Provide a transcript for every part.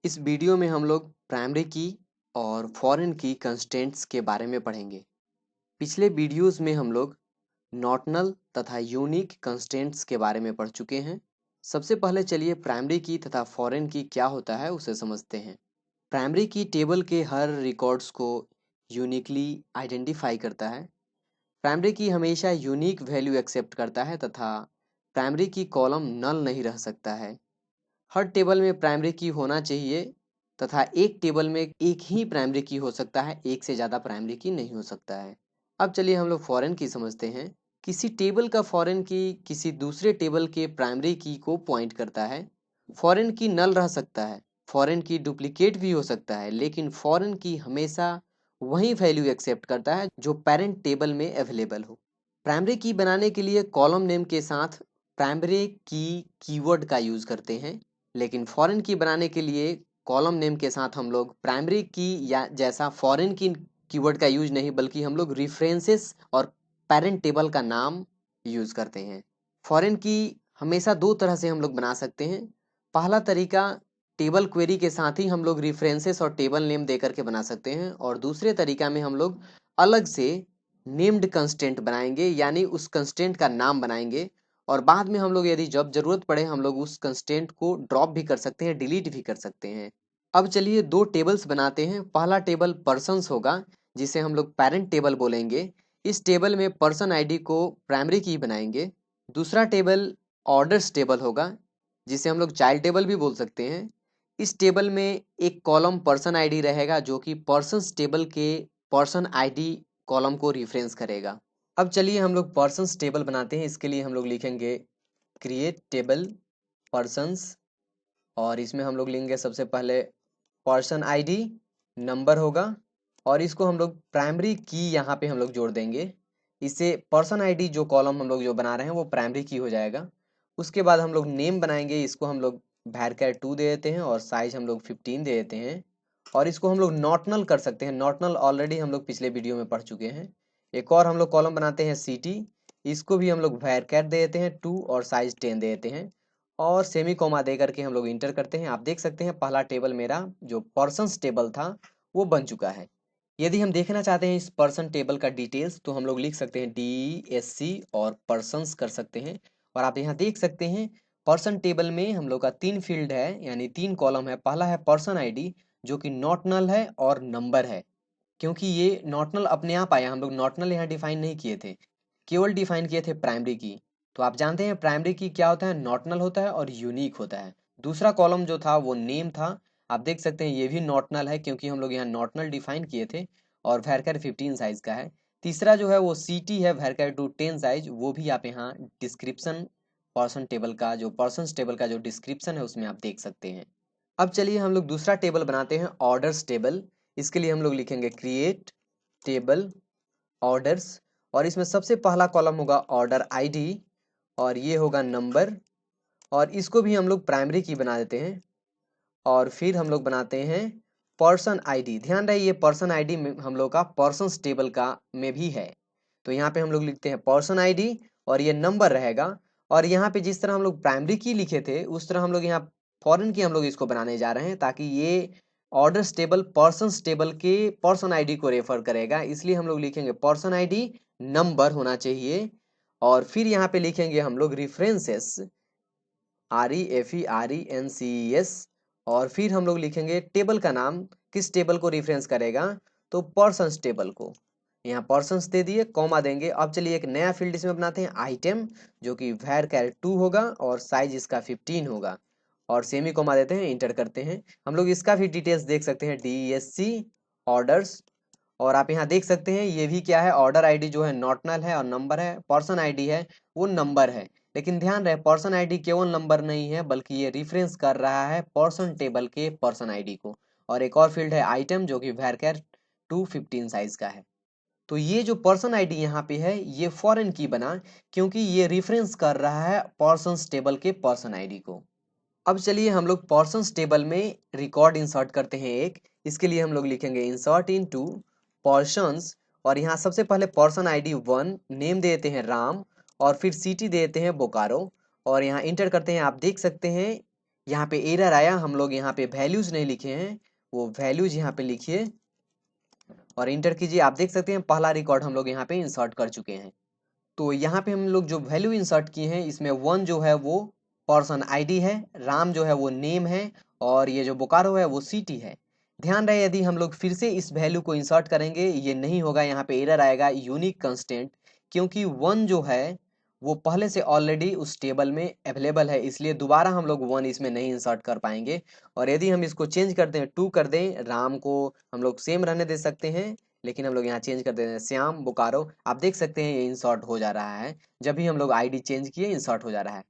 इस वीडियो में हम लोग प्राइमरी की और फॉरेन की कंस्टेंट्स के बारे में पढ़ेंगे। पिछले वीडियोस में हम लोग नॉर्टनल तथा यूनिक कंस्टेंट्स के बारे में पढ़ चुके हैं। सबसे पहले चलिए प्राइमरी की तथा फॉरेन की क्या होता है उसे समझते हैं। प्राइमरी की टेबल के हर रिकॉर्ड्स को यूनिकली आइडेंटिफाई करता है। प्राइमरी की हमेशा यूनिक वैल्यू एक्सेप्ट करता है तथा प्राइमरी की कॉलम नल नहीं रह सकता है। हर टेबल में प्राइमरी की होना चाहिए तथा एक टेबल में एक ही प्राइमरी की हो सकता है, एक से ज़्यादा प्राइमरी की नहीं हो सकता है। अब चलिए हम लोग फॉरेन की समझते हैं। किसी टेबल का फॉरेन की किसी दूसरे टेबल के प्राइमरी की को पॉइंट करता है। फॉरेन की नल रह सकता है, फॉरेन की डुप्लीकेट भी हो सकता है, लेकिन फॉरेन की हमेशा वही वैल्यू एक्सेप्ट करता है जो पेरेंट टेबल में अवेलेबल हो। प्राइमरी की बनाने के लिए कॉलम नेम के साथ प्राइमरी की कीवर्ड का यूज़ करते हैं, लेकिन फॉरेन की बनाने के लिए कॉलम नेम के साथ हम लोग प्राइमरी की या जैसा फॉरेन की कीवर्ड का यूज नहीं, बल्कि हम लोग रेफरेंसेस और पेरेंट टेबल का नाम यूज करते हैं। फॉरेन की हमेशा दो तरह से हम लोग बना सकते हैं। पहला तरीका टेबल क्वेरी के साथ ही हम लोग रेफरेंसेस और टेबल नेम दे करके बना सकते हैं, और दूसरे तरीका में हम लोग अलग से नेम्ड कंस्टेंट बनाएंगे, यानी उस कंस्टेंट का नाम बनाएंगे, और बाद में हम लोग यदि जब जरूरत पड़े हम लोग उस कंस्टेंट को ड्रॉप भी कर सकते हैं, डिलीट भी कर सकते हैं। अब चलिए दो टेबल्स बनाते हैं। पहला टेबल पर्सन्स होगा, जिसे हम लोग पेरेंट टेबल बोलेंगे। इस टेबल में पर्सन आईडी को प्राइमरी की बनाएंगे। दूसरा टेबल ऑर्डर्स टेबल होगा, जिसे हम लोग चाइल्ड टेबल भी बोल सकते हैं। इस टेबल में एक कॉलम पर्सन आईडी रहेगा, जो कि पर्सन्स टेबल के पर्सन आईडी कॉलम को रिफरेंस करेगा। अब चलिए हम लोग पर्सन्स टेबल बनाते हैं। इसके लिए हम लोग लिखेंगे क्रिएट टेबल पर्सन्स, और इसमें हम लोग लेंगे सबसे पहले पर्सन आईडी, नंबर होगा, और इसको हम लोग प्राइमरी की यहाँ पे हम लोग जोड़ देंगे। इससे पर्सन आईडी जो कॉलम हम लोग जो बना रहे हैं वो प्राइमरी की हो जाएगा। उसके बाद हम लोग नेम बनाएंगे। इसको हम लोग varchar2 दे देते हैं और साइज हम लोग 15 दे देते हैं, और इसको हम लोग नॉट नल कर सकते हैं। नॉट नल ऑलरेडी हम लोग पिछले वीडियो में पढ़ चुके हैं। एक और हम लोग कॉलम बनाते हैं सिटी। इसको भी हम लोग varchar दे देते हैं 2 और साइज 10 दे देते हैं, और सेमी कोमा दे करके हम लोग इंटर करते हैं। आप देख सकते हैं पहला टेबल मेरा जो पर्सन्स टेबल था वो बन चुका है। यदि हम देखना चाहते हैं इस पर्सन टेबल का डिटेल्स, तो हम लोग लिख सकते हैं DSC और पर्सन्स कर सकते हैं। और आप यहाँ देख सकते हैं पर्सन टेबल में हम लोग का 3 फील्ड है, यानी 3 कॉलम है। पहला है पर्सन आईडी, जो कि नॉट नल है और नंबर है। क्योंकि ये नॉट नल अपने आप आया, हम लोग नॉट नल यहाँ डिफाइन नहीं किए थे, केवल डिफाइन किए थे प्राइमरी की। तो आप जानते हैं प्राइमरी की क्या होता है, नॉट नल होता है और यूनिक होता है। दूसरा कॉलम जो था वो नेम था। आप देख सकते हैं ये भी नॉट नल है, क्योंकि हम लोग यहाँ नॉट नल डिफाइन किए थे, और varchar 15 साइज का है। तीसरा जो है वो CT है, varchar2 10 साइज। वो भी आप यहाँ डिस्क्रिप्शन पर्सन टेबल का जो पर्सन टेबल का जो डिस्क्रिप्शन है उसमें आप देख सकते हैं। अब चलिए हम लोग दूसरा टेबल बनाते हैं, ऑर्डर्स टेबल। इसके लिए हम लोग लिखेंगे क्रिएट टेबल ऑर्डर्स, और इसमें सबसे पहला कॉलम होगा ऑर्डर आईडी, और ये होगा नंबर, और इसको भी हम लोग प्राइमरी की बना देते हैं। और फिर हम लोग बनाते हैं पर्सन आईडी। ध्यान रहे ये पर्सन आईडी हम लोग का पर्सन्स टेबल का में भी है। तो यहाँ पे हम लोग लिखते हैं पर्सन आईडी, और ये नंबर रहेगा। और यहाँ पे जिस तरह हम लोग प्राइमरी की लिखे थे उस तरह हम लोग यहाँ फॉरेन की हम लोग इसको बनाने जा रहे हैं, ताकि ये ऑर्डर्स टेबल पर्सन्स टेबल के पर्सन आईडी को रेफर करेगा। इसलिए हम लोग लिखेंगे पर्सन आईडी नंबर होना चाहिए, और फिर यहाँ पे लिखेंगे हम लोग रेफरेंसेस, REFERENCES, और फिर हम लोग लिखेंगे टेबल का नाम। किस टेबल को रेफरेंस करेगा, तो पर्सन्स टेबल को। यहाँ पर्सन्स दे दिए, कॉमा देंगे। अब चलिए एक नया फील्ड इसमें बनाते हैं आइटम, जो कि varchar2 होगा और साइज इसका 15 होगा, और सेमी कोमा देते हैं, इंटर करते हैं। हम लोग इसका भी डिटेल्स देख सकते हैं, DSC ऑर्डर्स। और आप यहाँ देख सकते हैं ये भी क्या है, ऑर्डर आईडी जो है नॉट नल है और नंबर है। पर्सन आईडी है वो नंबर है, लेकिन ध्यान रहे पर्सन आईडी केवल नंबर नहीं है, बल्कि ये रिफरेंस कर रहा है पर्सन टेबल के पर्सन आईडी को। और एक और फील्ड है आइटम, जो कि varchar2 15 साइज का है। तो ये जो पर्सन आईडी यहाँ पे है ये फॉरेन की बना, क्योंकि ये रिफरेंस कर रहा है पर्सन टेबल के पर्सन आईडी को। अब चलिए हम लोग पर्सन टेबल में रिकॉर्ड इंसर्ट करते हैं एक। इसके लिए हम लोग लिखेंगे इंसर्ट इनटू पर्सन्स, और यहाँ सबसे पहले पर्सन आईडी 1, नेम दे देते हैं राम, और फिर सिटी दे देते हैं बोकारो, और यहाँ इंटर करते हैं। आप देख सकते हैं यहाँ पे एरर आया, हम लोग यहाँ पे वैल्यूज नहीं लिखे हैं, वो वैल्यूज यहाँ पे लिखिए और इंटर कीजिए। आप देख सकते हैं पहला रिकॉर्ड हम लोग यहाँ पे इंसर्ट कर चुके हैं। तो यहाँ पे हम लोग जो वैल्यू इंसर्ट किए हैं इसमें 1 जो है वो पर्सन आईडी है, राम जो है वो नेम है और ये जो बोकारो है वो सिटी है। ध्यान रहे यदि हम लोग फिर से इस वैल्यू को इंसर्ट करेंगे ये नहीं होगा, यहाँ पे एरर आएगा यूनिक कंस्टेंट, क्योंकि 1 जो है वो पहले से ऑलरेडी उस टेबल में अवेलेबल है, इसलिए दोबारा हम लोग 1 इसमें नहीं इंसर्ट कर पाएंगे। और यदि हम इसको चेंज कर दें 2 कर दें, राम को हम लोग सेम रहने दे सकते हैं, लेकिन हम लोग यहाँ चेंज कर देते हैं श्याम बोकारो। आप देख सकते हैं ये इंसर्ट हो जा रहा है, जब भी हम लोग आईडी चेंज किए इंसर्ट हो जा रहा है।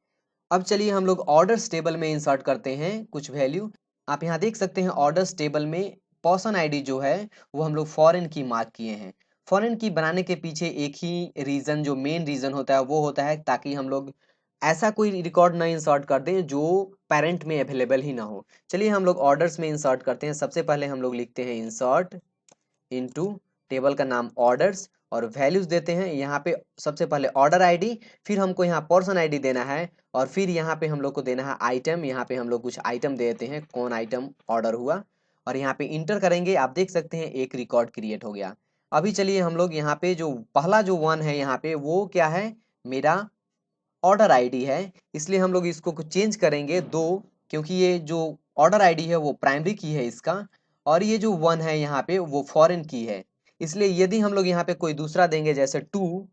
अब चलिए हम लोग ऑर्डर्स टेबल में इंसर्ट करते हैं कुछ वैल्यू। आप यहाँ देख सकते हैं ऑर्डर्स टेबल में पर्सन आईडी जो है वो हम लोग फॉरेन की मार्क किए हैं। फॉरेन की बनाने के पीछे एक ही रीज़न, जो मेन रीज़न होता है वो होता है ताकि हम लोग ऐसा कोई रिकॉर्ड ना इंसर्ट कर दें जो पेरेंट में अवेलेबल ही ना हो। चलिए हम लोग ऑर्डर्स में इंसर्ट करते हैं। सबसे पहले हम लोग लिखते हैं इंसर्ट इनटू, टेबल का नाम ऑर्डर्स और वैल्यूज देते हैं। यहाँ पे सबसे पहले ऑर्डर आईडी, फिर हमको यहाँ पर्सन आईडी देना है और फिर यहाँ पे हम लोग को देना है आइटम। यहाँ पे हम लोग कुछ आइटम दे देते हैं, कौन आइटम ऑर्डर हुआ, और यहाँ पे इंटर करेंगे। आप देख सकते हैं एक रिकॉर्ड क्रिएट हो गया। अभी चलिए हम लोग यहाँ पे जो पहला जो 1 है यहाँ पे वो क्या है, मेरा ऑर्डर आईडी है, इसलिए हम लोग इसको कुछ चेंज करेंगे 2, क्योंकि ये जो ऑर्डर आईडी है वो प्राइमरी की है इसका, और ये जो 1 है यहाँ पे वो फॉरेन की है। इसलिए यदि हम लोग यहाँ पे कोई दूसरा देंगे जैसे 2,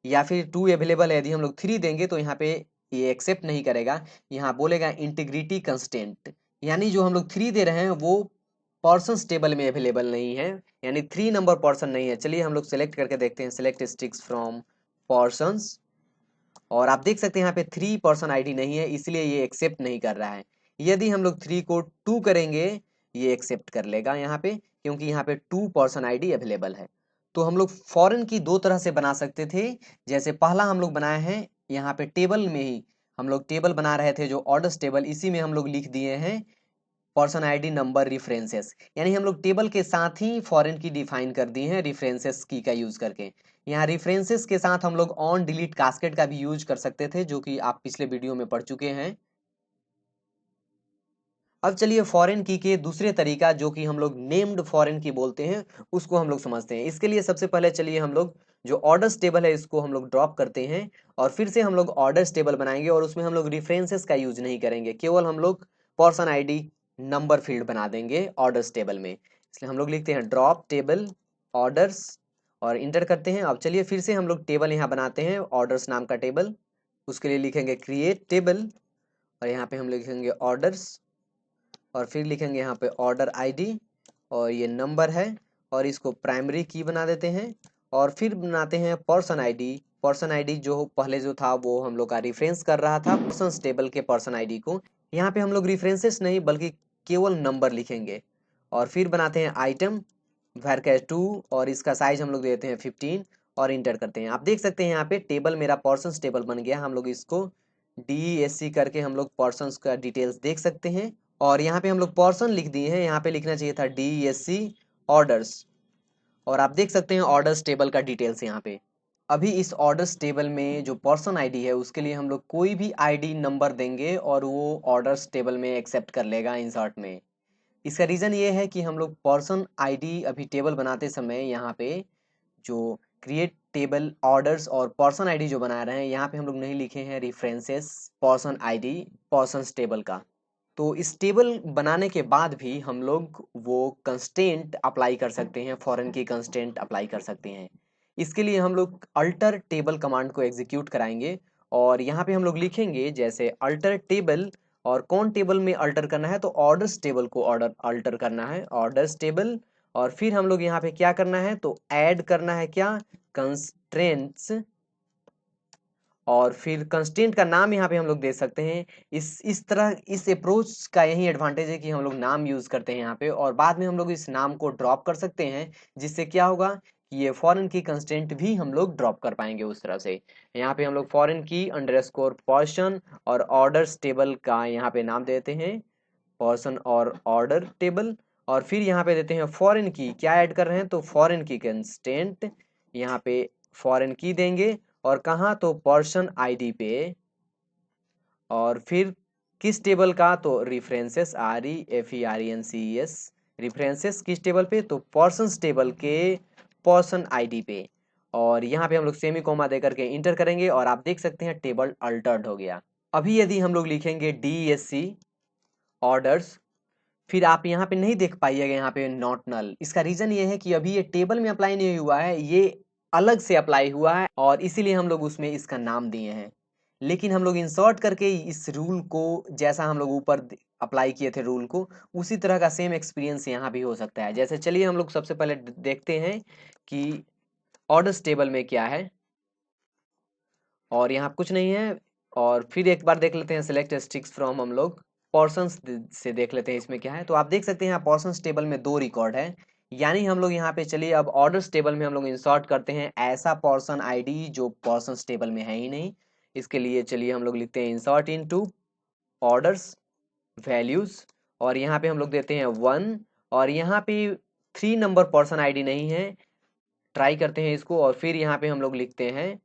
या फिर 2 अवेलेबल है, यदि हम लोग 3 देंगे तो यहाँ पे ये एक्सेप्ट नहीं करेगा, यहाँ बोलेगा इंटीग्रिटी कंस्टेंट, यानी जो हम लोग 3 दे रहे हैं वो पर्सन टेबल में अवेलेबल नहीं है, यानी 3 नंबर पर्सन नहीं है। चलिए हम लोग सेलेक्ट करके देखते हैं, सेलेक्ट स्टिक्स फ्रॉम पर्सन्स, और आप देख सकते हैं यहाँ पे 3 पर्सन आईडी नहीं है, इसलिए ये एक्सेप्ट नहीं कर रहा है। यदि हम लोग 3 को 2 करेंगे ये एक्सेप्ट कर लेगा यहाँ पे, क्योंकि यहाँ पे 2 पर्सन आईडी अवेलेबल है। तो हम लोग फॉरेन की 2 तरह से बना सकते थे। जैसे पहला हम लोग बनाए हैं यहाँ पे टेबल में ही, हम लोग टेबल बना रहे थे जो ऑर्डर्स टेबल, इसी में हम लोग लिख दिए हैं पर्सन आईडी नंबर रेफरेंसेस, यानी हम लोग टेबल के साथ ही फॉरेन की डिफाइन कर दी है रेफरेंसेस की का यूज करके। यहाँ रेफरेंसेस के साथ हम लोग ऑन डिलीट कास्केड का भी यूज कर सकते थे, जो कि आप पिछले वीडियो में पढ़ चुके हैं। अब चलिए फॉरेन की के दूसरे तरीका, जो कि हम लोग नेम्ड फॉरेन की बोलते हैं, उसको हम लोग समझते हैं। इसके लिए सबसे पहले चलिए हम लोग जो ऑर्डर्स टेबल है इसको हम लोग ड्रॉप करते हैं और फिर से हम लोग ऑर्डर्स टेबल बनाएंगे, और उसमें हम लोग रेफरेंसेस का यूज नहीं करेंगे, केवल हम लोग पर्सन आईडी नंबर फील्ड बना देंगे ऑर्डर्स टेबल में। इसलिए हम लोग लिखते हैं ड्रॉप टेबल ऑर्डर्स और इंटर करते हैं। अब चलिए फिर से हम लोग टेबल यहाँ बनाते हैं, ऑर्डर्स नाम का टेबल। उसके लिए लिखेंगे क्रिएट टेबल और यहाँ पे हम लिखेंगे ऑर्डर्स और फिर लिखेंगे यहाँ पे ऑर्डर आईडी और ये नंबर है, और इसको प्राइमरी की बना देते हैं। और फिर बनाते हैं पर्सन आईडी। पर्सन आईडी जो पहले जो था वो हम लोग का रिफरेंस कर रहा था पर्सन टेबल के पर्सन आईडी को। यहाँ पे हम लोग रिफरेंसेस नहीं बल्कि केवल नंबर लिखेंगे। और फिर बनाते हैं आइटम varchar 2 और इसका साइज हम लोग देते हैं 15 और इंटर करते हैं। आप देख सकते हैं यहाँ पे टेबल मेरा पर्सन टेबल बन गया। हम लोग इसको DESC करके हम लोग पर्सन का डिटेल्स देख सकते हैं, और यहाँ पे हम लोग पर्सन लिख दिए हैं, यहाँ पे लिखना चाहिए था DESC ऑर्डर्स, और आप देख सकते हैं ऑर्डर्स टेबल का डिटेल्स यहाँ पे। अभी इस ऑर्डर्स टेबल में जो पर्सन आईडी है उसके लिए हम लोग कोई भी आईडी नंबर देंगे और वो ऑर्डर्स टेबल में एक्सेप्ट कर लेगा इंसर्ट में। इसका रीज़न ये है कि हम लोग पर्सन आईडी अभी टेबल बनाते समय यहाँ पे जो क्रिएट टेबल ऑर्डर्स और पर्सन आईडी जो बना रहे हैं यहाँ पे हम लोग नहीं लिखे हैं references person ID person table का। तो इस टेबल बनाने के बाद भी हम लोग वो कंस्टेंट अप्लाई कर सकते हैं, फॉरेन की कंस्टेंट अप्लाई कर सकते हैं। इसके लिए हम लोग अल्टर टेबल कमांड को एग्जीक्यूट कराएंगे और यहाँ पे हम लोग लिखेंगे जैसे अल्टर टेबल, और कौन टेबल में अल्टर करना है तो ऑर्डर्स टेबल को अल्टर करना है, ऑर्डर्स टेबल। और फिर हम लोग यहाँ पे क्या करना है तो ऐड करना है क्या, कंस्ट्रेंट्स, और फिर कंस्टेंट का नाम यहाँ पे हम लोग दे सकते हैं। इस तरह इस अप्रोच का यही एडवांटेज है कि हम लोग नाम यूज करते हैं यहाँ पे, और बाद में हम लोग इस नाम को ड्रॉप कर सकते हैं, जिससे क्या होगा कि ये फॉरेन की कंस्टेंट भी हम लोग ड्रॉप कर पाएंगे उस तरह से। यहाँ पे हम लोग फॉरेन की अंडरस्कोर पर्सन और ऑर्डर्स टेबल का यहाँ पे नाम देते हैं पर्सन और ऑर्डर टेबल, और फिर यहाँ पे देते हैं फॉरेन की, क्या ऐड कर रहे हैं तो फॉरेन की कंस्टेंट, यहाँ पे फॉरेन की देंगे और कहाँ तो पर्सन आईडी पे, और फिर किस टेबल का? तो रेफरेंसेस, REFERENCES, रेफरेंसेस किस टेबल पे? तो पर्सन्स टेबल के पर्सन आईडी पे। और यहाँ पे हम लोग सेमी कोमा दे करके इंटर करेंगे और आप देख सकते हैं टेबल अल्टर्ड हो गया। अभी यदि हम लोग लिखेंगे DESC ऑर्डर्स, फिर आप यहाँ पे नहीं देख पाइएगा यहाँ पे नॉट नल। इसका रीजन ये है कि अभी ये टेबल में अप्लाई नहीं हुआ है, ये अलग से अप्लाई हुआ है और इसीलिए हम लोग उसमें इसका नाम दिए हैं। लेकिन हम लोग इंसर्ट करके इस रूल को, जैसा हम लोग ऊपर अप्लाई किए थे रूल को, उसी तरह का सेम एक्सपीरियंस यहाँ भी हो सकता है। जैसे चलिए हम लोग सबसे पहले देखते हैं कि ऑर्डर्स टेबल में क्या है, और यहाँ कुछ नहीं है। और फिर एक बार देख लेते हैं सिलेक्ट स्टिक्स फ्रॉम, हम लोग पर्सन्स से देख लेते हैं इसमें क्या है। तो आप देख सकते हैं यहाँ पर्सन्स टेबल में 2 रिकॉर्ड है, यानी हम लोग यहाँ पे चलिए अब ऑर्डर्स टेबल में हम लोग इंसर्ट करते हैं ऐसा पर्सन आईडी जो पर्सन्स टेबल में है ही नहीं। इसके लिए चलिए हम लोग लिखते हैं इंसर्ट इनटू ऑर्डर्स वैल्यूज, और यहाँ पे हम लोग देते हैं 1, और यहाँ पे 3 नंबर पर्सन आईडी नहीं है। ट्राई करते हैं इसको, और फिर यहाँ पे हम लोग लिखते हैं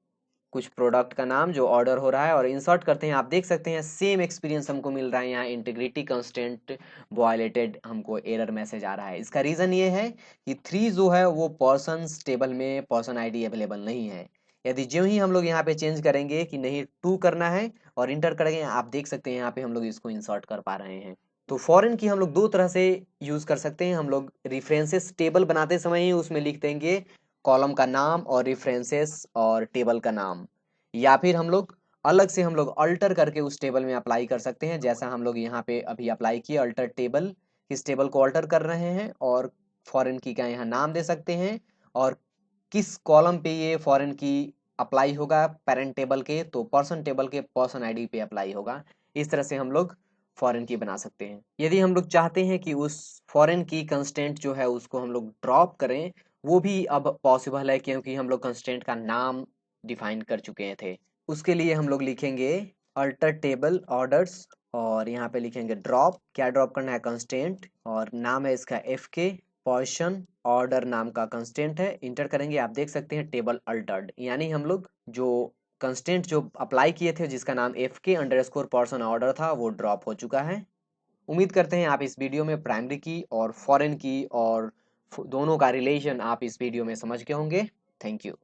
कुछ प्रोडक्ट का नाम जो ऑर्डर हो रहा है और इंसर्ट करते हैं। आप देख सकते हैं सेम एक्सपीरियंस हमको मिल रहा है। यहाँ इंटीग्रिटी कंस्टेंट वायलेटेड हमको एरर मैसेज आ रहा है। इसका रीज़न ये है कि 3 जो है वो पर्सन्स टेबल में पर्सन आईडी अवेलेबल नहीं है। यदि जो ही हम लोग यहाँ पे चेंज करेंगे कि नहीं 2 करना है और इंटर करेंगे, आप देख सकते हैं यहाँ पे हम लोग इसको इंसर्ट कर पा रहे हैं। तो फॉरेन की हम लोग 2 तरह से यूज़ कर सकते हैं। हम लोग रेफरेंसेस टेबल बनाते समय ही उसमें लिख देंगे कॉलम का नाम और रेफरेंसेस और टेबल का नाम, या फिर हम लोग अलग से हम लोग अल्टर करके उस टेबल में अप्लाई कर सकते हैं, जैसा हम लोग यहाँ पे अभी अप्लाई किए अल्टर टेबल। किस टेबल को अल्टर कर रहे हैं और फॉरेन की का यहाँ नाम दे सकते हैं, और किस कॉलम पे ये फॉरेन की अप्लाई होगा पेरेंट टेबल के, तो पर्सन टेबल के पर्सन आईडी पे अप्लाई होगा। इस तरह से हम लोग फॉरेन की बना सकते हैं। यदि हम लोग चाहते हैं कि उस फॉरेन की कंस्टेंट जो है उसको हम लोग ड्रॉप करें, वो भी अब पॉसिबल है, क्योंकि हम लोग कंस्टेंट का नाम डिफाइन कर चुके थे। उसके लिए हम लोग लिखेंगे अल्टर टेबल ऑर्डर्स, और यहाँ पे लिखेंगे ड्रॉप। क्या ड्रॉप करना है? कंस्टेंट, और नाम है इसका FK, पोर्शन ऑर्डर नाम का कंस्टेंट है। इंटर करेंगे, आप देख सकते हैं टेबल अल्टर्ड, यानी हम लोग जो कंस्टेंट जो अप्लाई किए थे जिसका नाम FK_ पर्सन ऑर्डर था वो ड्रॉप हो चुका है। उम्मीद करते हैं आप इस वीडियो में प्राइमरी की और फॉरेन की और दोनों का रिलेशन आप इस वीडियो में समझ गए होंगे। Thank you.